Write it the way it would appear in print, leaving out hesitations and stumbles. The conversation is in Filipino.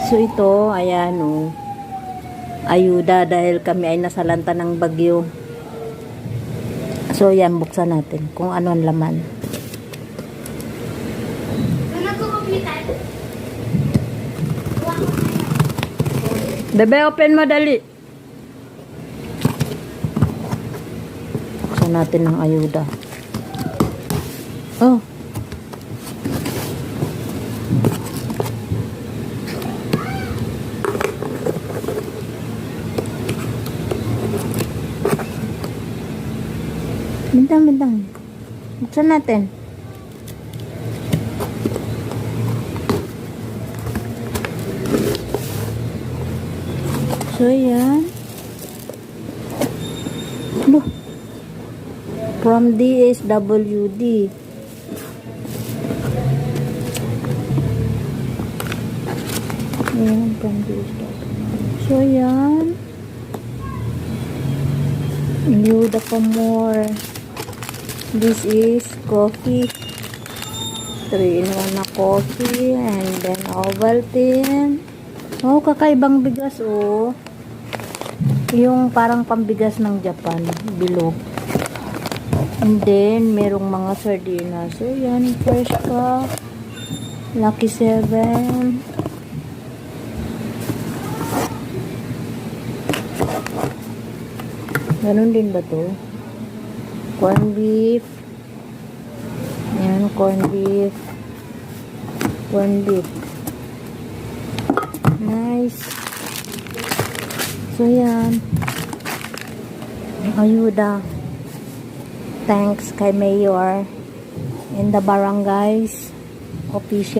So ito, ayan o. Ayuda dahil kami ay nasalanta ng bagyo. So yan, buksan natin kung ano ang laman. Bebe, open mo dali. Buksan natin ng ayuda. Oh. Bintang. Buksan natin. So, yan. Look. From DSWD. Ayan, from DSWD. So, yan. Ayuda pa more. This is coffee. 3-in-1 na coffee. And then Ovaltine. Oh, kakaibang bigas, oh. Yung parang pambigas ng Japan. Bilog. And then, merong mga sardinas. So, yan. Fresh ka. Lucky 7. Ganun din ba to? Corn beef. Yan, corn beef. Corn beef. Nice. So, yan. Ayuda. Thanks kay Mayor and the barangays official.